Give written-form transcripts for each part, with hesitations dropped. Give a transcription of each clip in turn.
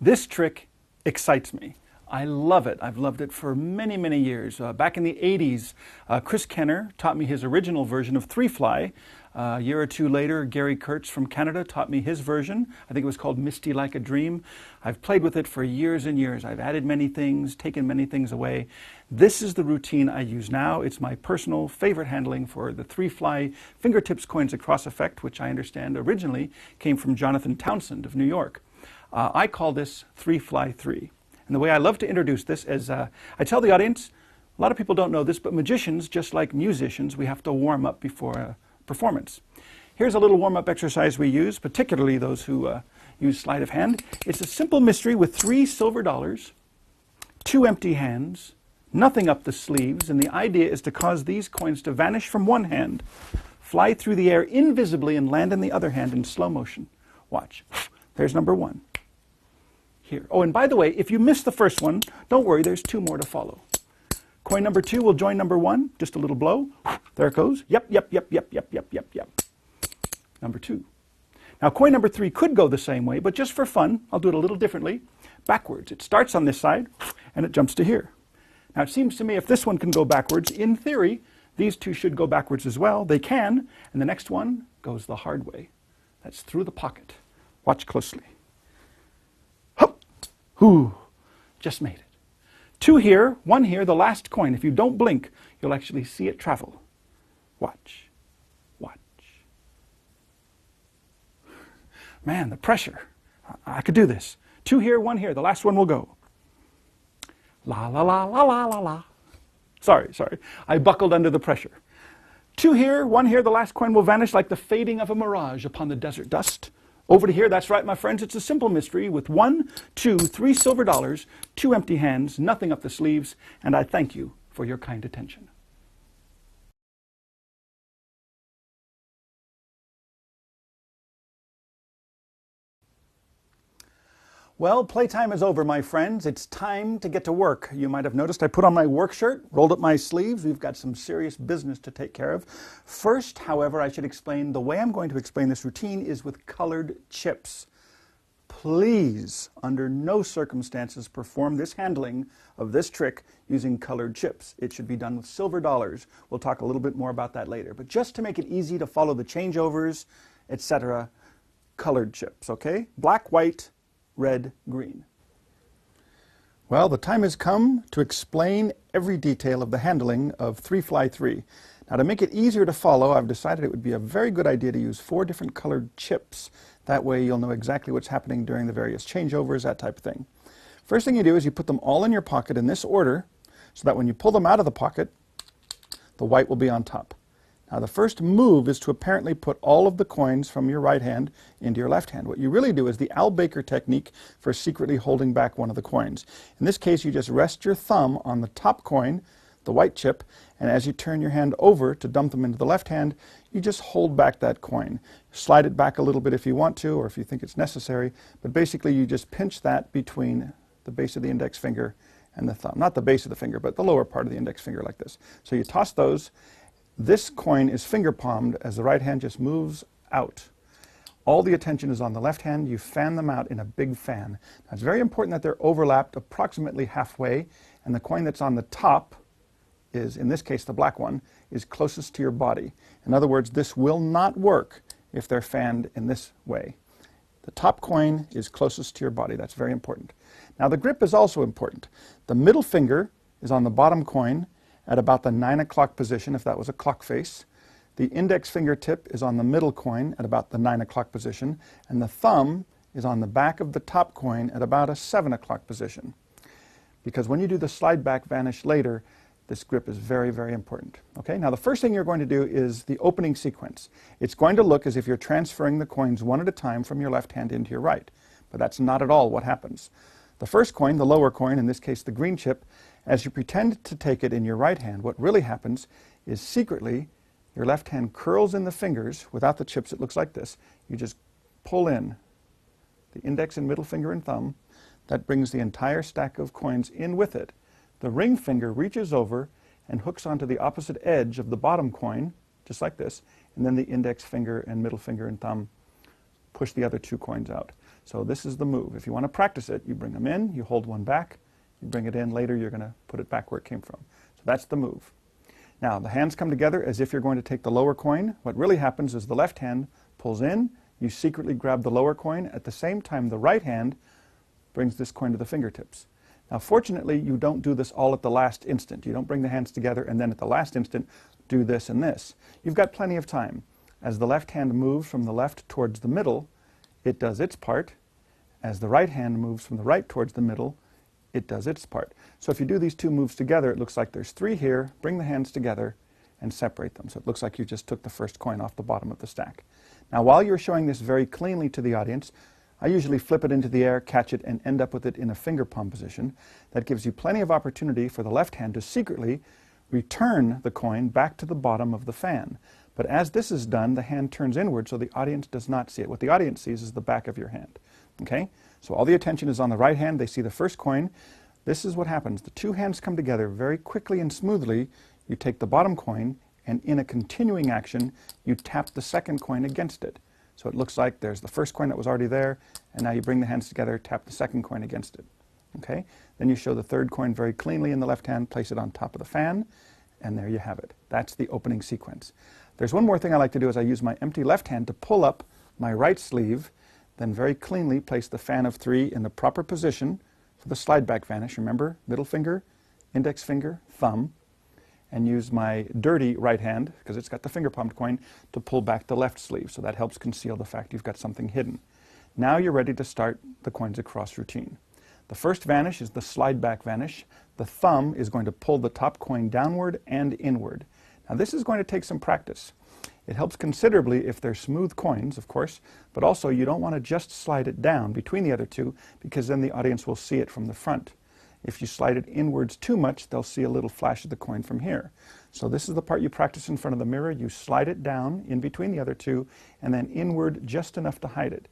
This trick excites me. I love it. I've loved it for many, many years. Back in the 80s, Chris Kenner taught me his original version of three fly. A year or two later, Gary Kurtz from Canada taught me his version. I think it was called Misty Like a Dream. I've played with it for years and years. I've added many things, taken many things away. This is the routine I use now. It's my personal favorite handling for the three fly fingertips coins across effect, which I understand originally came from Jonathan Townsend of New York. I call this three fly three. And the way I love to introduce this is, I tell the audience, a lot of people don't know this, but magicians, just like musicians, we have to warm up before a performance. Here's a little warm-up exercise we use, particularly those who use sleight of hand. It's a simple mystery with 3 silver dollars, 2 empty hands, nothing up the sleeves, and the idea is to cause these coins to vanish from one hand, fly through the air invisibly, and land in the other hand in slow motion. Watch. There's number 1. Here. Oh, and by the way, if you missed the first one, don't worry, there's 2 more to follow. Coin number 2 will join number 1, just a little blow. There it goes. Yep. Number 2. Now, coin number 3 could go the same way, but just for fun, I'll do it a little differently. Backwards. It starts on this side, and it jumps to here. Now, it seems to me if this one can go backwards, in theory, these 2 should go backwards as well. They can, and the next one goes the hard way. That's through the pocket. Watch closely. Hup! Whoo! Just made it. 2 here, 1 here, the last coin. If you don't blink, you'll actually see it travel. Watch. Watch. Man, the pressure. I could do this. 2 here, 1 here. The last one will go. La, la, la, la, la, la, la. Sorry. I buckled under the pressure. 2 here, 1 here. The last coin will vanish like the fading of a mirage upon the desert dust. Over to here, that's right, my friends, it's a simple mystery with 1, 2, 3 silver dollars, 2 empty hands, nothing up the sleeves, and I thank you for your kind attention. Well, playtime is over, my friends. It's time to get to work. You might have noticed I put on my work shirt, rolled up my sleeves. We've got some serious business to take care of. First, however, I should explain the way I'm going to explain this routine is with colored chips. Please, under no circumstances, perform this handling of this trick using colored chips. It should be done with silver dollars. We'll talk a little bit more about that later. But just to make it easy to follow the changeovers, etc., colored chips, okay? Black, white, red, green. Well, the time has come to explain every detail of the handling of three fly three. Now, to make it easier to follow, I've decided it would be a very good idea to use 4 different colored chips. That way you'll know exactly what's happening during the various changeovers, that type of thing. First thing you do is you put them all in your pocket in this order, so that when you pull them out of the pocket, the white will be on top. Now, the first move is to apparently put all of the coins from your right hand into your left hand. What you really do is the Al Baker technique for secretly holding back one of the coins. In this case, you just rest your thumb on the top coin, the white chip, and as you turn your hand over to dump them into the left hand, you just hold back that coin. Slide it back a little bit if you want to, or if you think it's necessary, but basically you just pinch that between the base of the index finger and the thumb. Not the base of the finger, but the lower part of the index finger like this. So you toss those. This coin is finger palmed as the right hand just moves out. All the attention is on the left hand. You fan them out in a big fan. Now, it's very important that they're overlapped approximately halfway, and the coin that's on the top is, in this case the black one, is closest to your body. In other words, this will not work if they're fanned in this way. The top coin is closest to your body. That's very important. Now, the grip is also important. The middle finger is on the bottom coin at about the 9 o'clock position, if that was a clock face. The index fingertip is on the middle coin at about the 9 o'clock position, and the thumb is on the back of the top coin at about a 7 o'clock position. Because when you do the slide back vanish later, this grip is very, very important. Okay, now the first thing you're going to do is the opening sequence. It's going to look as if you're transferring the coins one at a time from your left hand into your right, but that's not at all what happens. The first coin, the lower coin, in this case the green chip, as you pretend to take it in your right hand, what really happens is secretly your left hand curls in the fingers. Without the chips, it looks like this. You just pull in the index and middle finger and thumb. That brings the entire stack of coins in with it. The ring finger reaches over and hooks onto the opposite edge of the bottom coin, just like this, and then the index finger and middle finger and thumb push the other 2 coins out. So this is the move. If you want to practice it, you bring them in, you hold one back, you bring it in. Later, you're going to put it back where it came from. So that's the move. Now, the hands come together as if you're going to take the lower coin. What really happens is the left hand pulls in, you secretly grab the lower coin. At the same time, the right hand brings this coin to the fingertips. Now, fortunately, you don't do this all at the last instant. You don't bring the hands together and then at the last instant do this and this. You've got plenty of time. As the left hand moves from the left towards the middle, it does its part. As the right hand moves from the right towards the middle, it does its part. So if you do these two moves together, it looks like there's three here. Bring the hands together and separate them. So it looks like you just took the first coin off the bottom of the stack. Now, while you're showing this very cleanly to the audience, I usually flip it into the air, catch it, and end up with it in a finger palm position. That gives you plenty of opportunity for the left hand to secretly return the coin back to the bottom of the fan. But as this is done, the hand turns inward so the audience does not see it. What the audience sees is the back of your hand. Okay? So all the attention is on the right hand. They see the first coin. This is what happens. The two hands come together very quickly and smoothly. You take the bottom coin, and in a continuing action, you tap the second coin against it. So it looks like there's the first coin that was already there, and now you bring the hands together, tap the second coin against it. Okay? Then you show the third coin very cleanly in the left hand, place it on top of the fan, and there you have it. That's the opening sequence. There's one more thing I like to do is I use my empty left hand to pull up my right sleeve, then very cleanly place the fan of three in the proper position for the slide back vanish. Remember, middle finger, index finger, thumb, and use my dirty right hand, because it's got the finger palmed coin, to pull back the left sleeve. So that helps conceal the fact you've got something hidden. Now you're ready to start the coins across routine. The first vanish is the slide back vanish. The thumb is going to pull the top coin downward and inward. Now this is going to take some practice. It helps considerably if they're smooth coins, of course, but also you don't want to just slide it down between the other two, because then the audience will see it from the front. If you slide it inwards too much, they'll see a little flash of the coin from here. So this is the part you practice in front of the mirror. You slide it down in between the other two, and then inward just enough to hide it.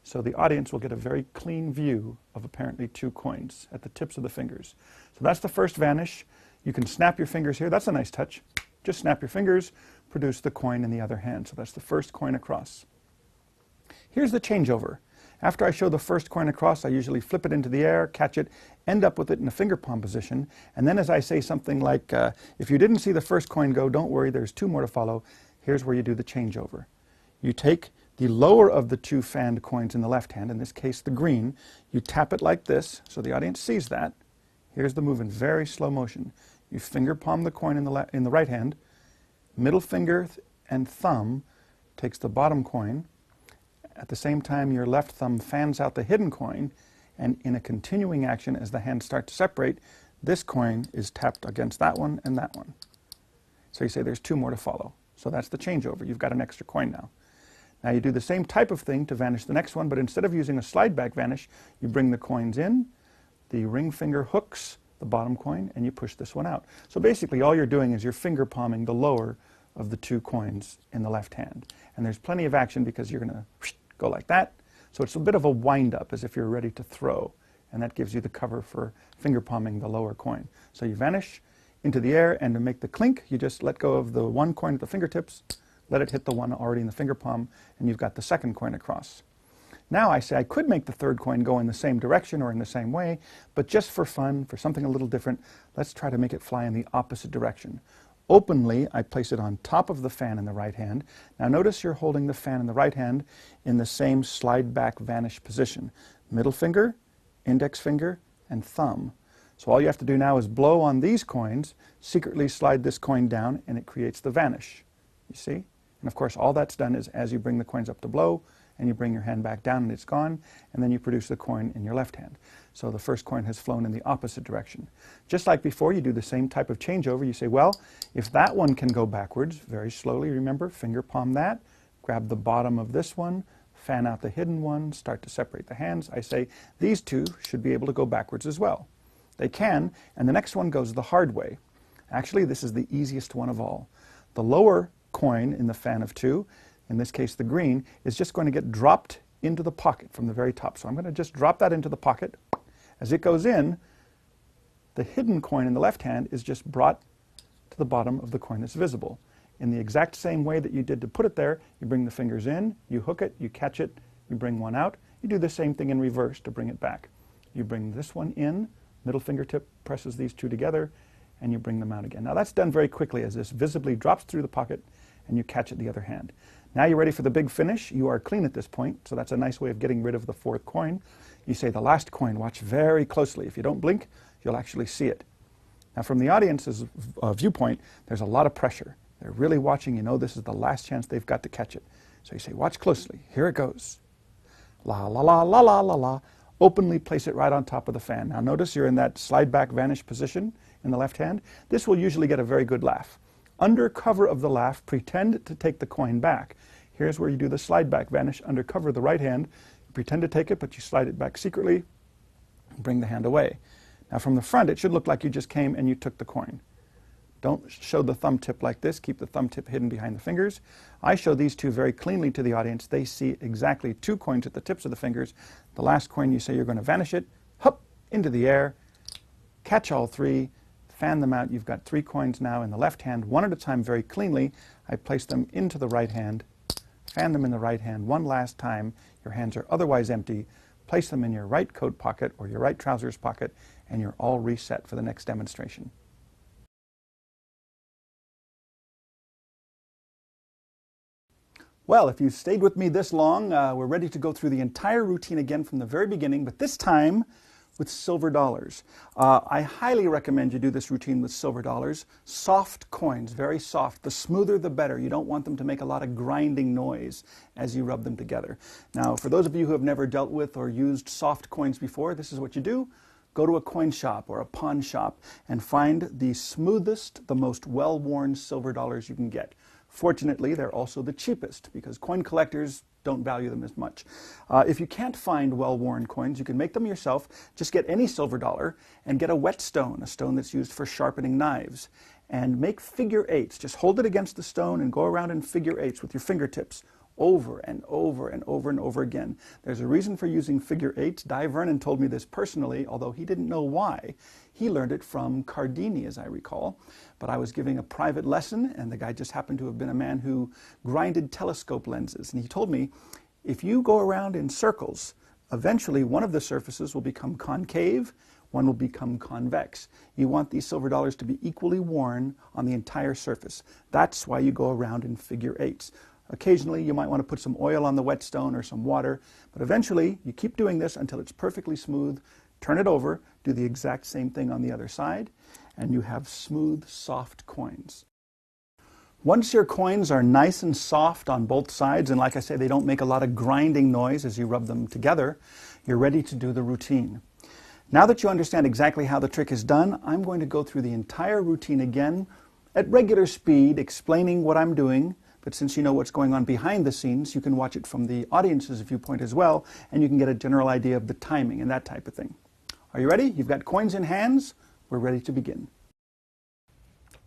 So the audience will get a very clean view of apparently two coins at the tips of the fingers. So that's the first vanish. You can snap your fingers here. That's a nice touch. Just snap your fingers, produce the coin in the other hand. So that's the first coin across. Here's the changeover. After I show the first coin across, I usually flip it into the air, catch it, end up with it in a finger palm position, and then as I say something like, if you didn't see the first coin go, don't worry, there's two more to follow. Here's where you do the changeover. You take the lower of the two fanned coins in the left hand, in this case the green, you tap it like this so the audience sees that. Here's the move in very slow motion. You finger palm the coin in the right hand, middle finger and thumb takes the bottom coin. At the same time, your left thumb fans out the hidden coin, and in a continuing action, as the hands start to separate, this coin is tapped against that one and that one. So you say there's two more to follow. So that's the changeover. You've got an extra coin now. Now you do the same type of thing to vanish the next one, but instead of using a slide back vanish, you bring the coins in, the ring finger hooks the bottom coin, and you push this one out. So basically all you're doing is you're finger palming the lower of the two coins in the left hand. And there's plenty of action because you're going to go like that. So it's a bit of a wind-up as if you're ready to throw, and that gives you the cover for finger palming the lower coin. So you vanish into the air, and to make the clink, you just let go of the one coin at the fingertips, let it hit the one already in the finger palm, and you've got the second coin across. Now I say I could make the third coin go in the same direction or in the same way, but just for fun, for something a little different, let's try to make it fly in the opposite direction. Openly, I place it on top of the fan in the right hand. Now notice you're holding the fan in the right hand in the same slide back vanish position. Middle finger, index finger, and thumb. So all you have to do now is blow on these coins, secretly slide this coin down, and it creates the vanish. You see? And of course all that's done is as you bring the coins up to blow, and you bring your hand back down and it's gone, and then you produce the coin in your left hand. So the first coin has flown in the opposite direction. Just like before, you do the same type of changeover. You say, well, if that one can go backwards, very slowly, remember, finger palm that, grab the bottom of this one, fan out the hidden one, start to separate the hands. I say, these two should be able to go backwards as well. They can, and the next one goes the hard way. Actually, this is the easiest one of all. The lower coin in the fan of two, in this case the green, is just going to get dropped into the pocket from the very top. So I'm going to just drop that into the pocket. As it goes in, the hidden coin in the left hand is just brought to the bottom of the coin that's visible. In the exact same way that you did to put it there, you bring the fingers in, you hook it, you catch it, you bring one out, You do the same thing in reverse to bring it back. You bring this one in, middle fingertip presses these two together, and you bring them out again. Now that's done very quickly as this visibly drops through the pocket and you catch it the other hand. Now you're ready for the big finish. You are clean at this point, so that's a nice way of getting rid of the fourth coin. You say the last coin, watch very closely. If you don't blink, you'll actually see it. Now from the audience's viewpoint, there's a lot of pressure. They're really watching. You know this is the last chance they've got to catch it. So you say, watch closely. Here it goes. La, la, la, la, la, la, la. Openly place it right on top of the fan. Now notice you're in that slide back vanish position in the left hand. This will usually get a very good laugh. Under cover of the laugh, pretend to take the coin back. Here's where you do the slide back vanish under cover of the right hand. You pretend to take it, but you slide it back secretly and bring the hand away. Now from the front, it should look like you just came and you took the coin. Don't show the thumb tip like this. Keep the thumb tip hidden behind the fingers. I show these two very cleanly to the audience. They see exactly two coins at the tips of the fingers. The last coin, you say you're going to vanish it, hop, into the air, catch all three, fan them out. You've got 3 coins now in the left hand, one at a time very cleanly. I place them into the right hand, fan them in the right hand one last time. Your hands are otherwise empty. Place them in your right coat pocket or your right trousers pocket, and you're all reset for the next demonstration. Well, if you've stayed with me this long, we're ready to go through the entire routine again from the very beginning, but this time with silver dollars. I highly recommend you do this routine with silver dollars. Soft coins, very soft. The smoother the better. You don't want them to make a lot of grinding noise as you rub them together. Now, for those of you who have never dealt with or used soft coins before, this is what you do. Go to a coin shop or a pawn shop and find the smoothest, the most well-worn silver dollars you can get. Fortunately, they're also the cheapest because coin collectors don't value them as much. If you can't find well-worn coins, you can make them yourself. Just get any silver dollar and get a whetstone, a stone that's used for sharpening knives, and make figure eights. Just hold it against the stone and go around in figure eights with your fingertips over and over and over and over again. There's a reason for using figure eights. Di Vernon told me this personally, although he didn't know why. He learned it from Cardini, as I recall. But I was giving a private lesson, and the guy just happened to have been a man who grinded telescope lenses. And he told me, if you go around in circles, eventually one of the surfaces will become concave, one will become convex. You want these silver dollars to be equally worn on the entire surface. That's why you go around in figure eights. Occasionally, you might want to put some oil on the whetstone or some water, but eventually, you keep doing this until it's perfectly smooth. Turn it over, do the exact same thing on the other side, and you have smooth, soft coins. Once your coins are nice and soft on both sides, and like I say, they don't make a lot of grinding noise as you rub them together, you're ready to do the routine. Now that you understand exactly how the trick is done, I'm going to go through the entire routine again at regular speed, explaining what I'm doing. But since you know what's going on behind the scenes, you can watch it from the audience's viewpoint as well, and you can get a general idea of the timing and that type of thing. Are you ready? You've got coins in hands. We're ready to begin.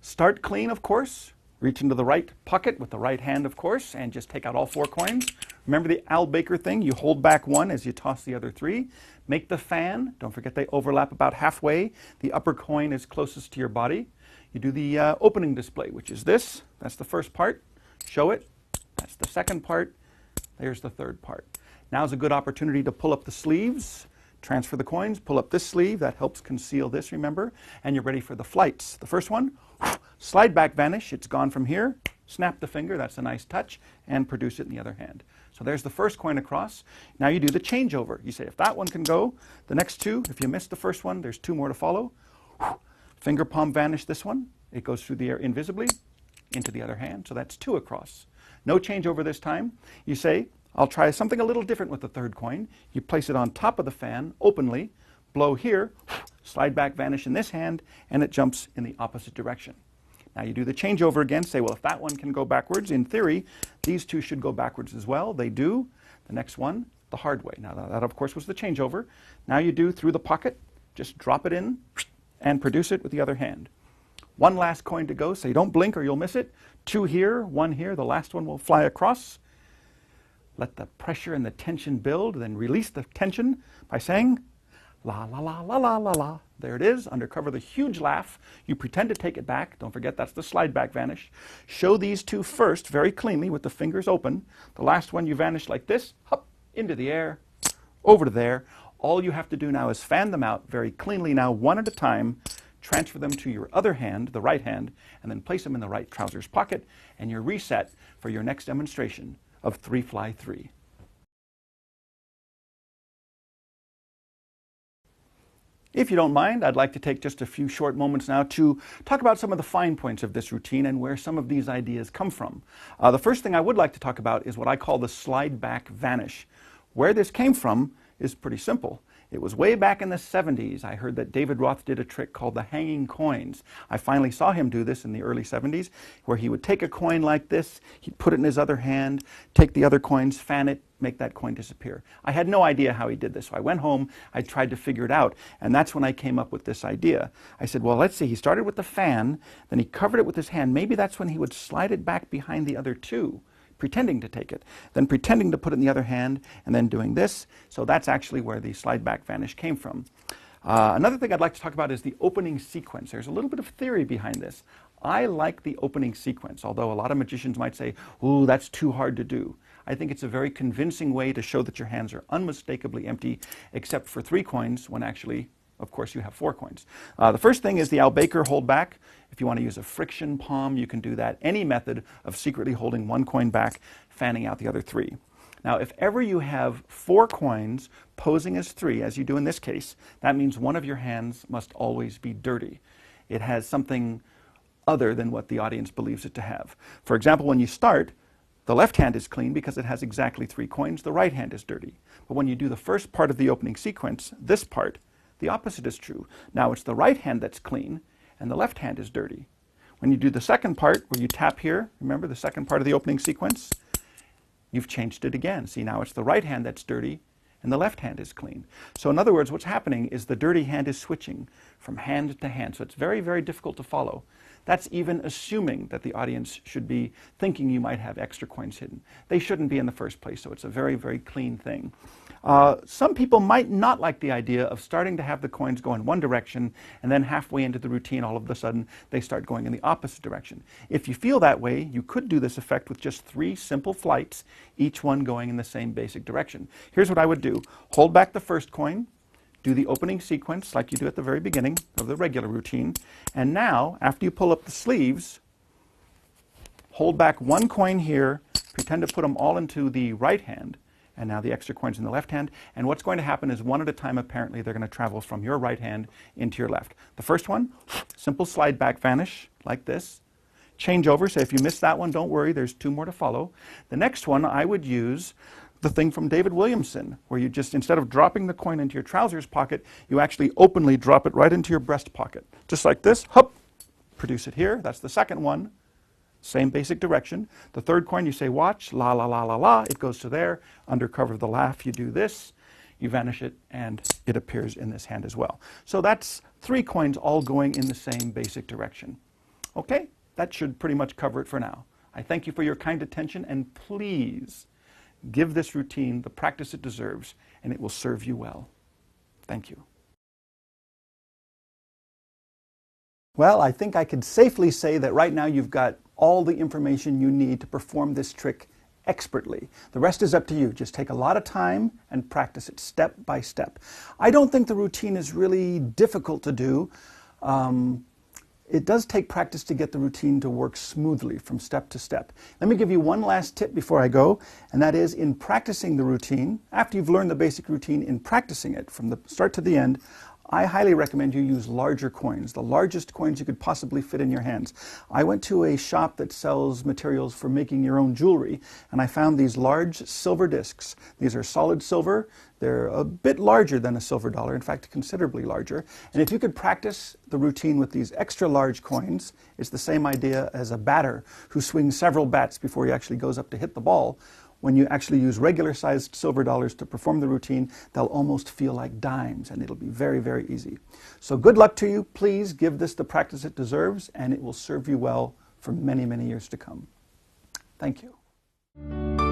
Start clean, of course. Reach into the right pocket with the right hand, of course, and just take out all 4 coins. Remember the Al Baker thing? You hold back 1 as you toss the other 3. Make the fan. Don't forget they overlap about halfway. The upper coin is closest to your body. You do the opening display, which is this. That's the first part. Show it. That's the second part. There's the third part. Now's a good opportunity to pull up the sleeves, transfer the coins, pull up this sleeve. That helps conceal this, remember? And you're ready for the flights. The first one, slide back vanish. It's gone from here. Snap the finger. That's a nice touch. And produce it in the other hand. So there's the first coin across. Now you do the changeover. You say, if that one can go, the next 2, if you missed the first one, there's 2 more to follow. Finger palm vanish this one. It goes through the air invisibly into the other hand, so that's 2 across. No changeover this time. You say, I'll try something a little different with the third coin. You place it on top of the fan openly, blow here, slide back vanish in this hand, and it jumps in the opposite direction. Now you do the changeover again, say, well, if that one can go backwards, in theory, these 2 should go backwards as well. They do. The next one, the hard way. Now that of course was the changeover. Now you do through the pocket, just drop it in and produce it with the other hand. 1 last coin to go, so you don't blink or you'll miss it. 2 here, 1 here, the last one will fly across. Let the pressure and the tension build, then release the tension by saying, la, la, la, la, la, la, la. There it is, under cover of the huge laugh. You pretend to take it back. Don't forget that's the slide back vanish. Show these 2 first very cleanly with the fingers open. The last one you vanish like this, hop, into the air, over to there. All you have to do now is fan them out very cleanly now, one at a time, transfer them to your other hand, the right hand, and then place them in the right trousers pocket, and you're reset for your next demonstration of 3-fly-3. If you don't mind, I'd like to take just a few short moments now to talk about some of the fine points of this routine and where some of these ideas come from. The first thing I would like to talk about is what I call the slide back vanish. Where this came from is pretty simple. It was way back in the 70s. I heard that David Roth did a trick called the hanging coins. I finally saw him do this in the early 70s, where he would take a coin like this, he'd put it in his other hand, take the other coins, fan it, make that coin disappear. I had no idea how he did this, so I went home, I tried to figure it out, and that's when I came up with this idea. I said, well, let's see, he started with the fan, then he covered it with his hand. Maybe that's when he would slide it back behind the other two, pretending to take it, then pretending to put it in the other hand, and then doing this. So that's actually where the slide back vanish came from. Another thing I'd like to talk about is the opening sequence. There's a little bit of theory behind this. I like the opening sequence, although a lot of magicians might say, ooh, that's too hard to do. I think it's a very convincing way to show that your hands are unmistakably empty, except for 3 coins, when actually, of course, you have 4 coins. The first thing is the Al Baker hold back. If you want to use a friction palm, you can do that. Any method of secretly holding 1 coin back, fanning out the other 3. Now, if ever you have 4 coins posing as 3, as you do in this case, that means one of your hands must always be dirty. It has something other than what the audience believes it to have. For example, when you start, the left hand is clean because it has exactly 3 coins. The right hand is dirty. But when you do the first part of the opening sequence, this part, the opposite is true. Now it's the right hand that's clean, and the left hand is dirty. When you do the second part, where you tap here, remember the second part of the opening sequence? You've changed it again. See, now it's the right hand that's dirty, and the left hand is clean. So in other words, what's happening is the dirty hand is switching from hand to hand. So it's very, very difficult to follow. That's even assuming that the audience should be thinking you might have extra coins hidden. They shouldn't be in the first place, so it's a very, very clean thing. Some people might not like the idea of starting to have the coins go in one direction, and then halfway into the routine, all of a sudden, they start going in the opposite direction. If you feel that way, you could do this effect with just 3 simple flights, each one going in the same basic direction. Here's what I would do. Hold back the first coin, do the opening sequence like you do at the very beginning of the regular routine, and now, after you pull up the sleeves, hold back 1 coin here, pretend to put them all into the right hand, and now the extra coins in the left hand, and what's going to happen is one at a time, apparently, they're going to travel from your right hand into your left. The first one, simple slide back vanish, like this. Change over, so if you missed that one, don't worry, there's 2 more to follow. The next one, I would use the thing from David Williamson, where you just, instead of dropping the coin into your trousers pocket, you actually openly drop it right into your breast pocket. Just like this, hop, produce it here. That's the second one. Same basic direction. The third coin, you say, watch, la, la, la, la, la. It goes to there. Under cover of the laugh, you do this. You vanish it, and it appears in this hand as well. So that's 3 coins all going in the same basic direction. Okay, that should pretty much cover it for now. I thank you for your kind attention, and please give this routine the practice it deserves, and it will serve you well. Thank you. Well, I think I could safely say that right now you've got all the information you need to perform this trick expertly. The rest is up to you. Just take a lot of time and practice it step by step. I don't think the routine is really difficult to do. It does take practice to get the routine to work smoothly from step to step. Let me give you one last tip before I go, and that is in practicing the routine, after you've learned the basic routine, in practicing it from the start to the end, I highly recommend you use larger coins, the largest coins you could possibly fit in your hands. I went to a shop that sells materials for making your own jewelry, and I found these large silver discs. These are solid silver. They're a bit larger than a silver dollar, in fact, considerably larger. And if you could practice the routine with these extra large coins, it's the same idea as a batter who swings several bats before he actually goes up to hit the ball. When you actually use regular-sized silver dollars to perform the routine, they'll almost feel like dimes, and it'll be very, very easy. So good luck to you. Please give this the practice it deserves, and it will serve you well for many, many years to come. Thank you.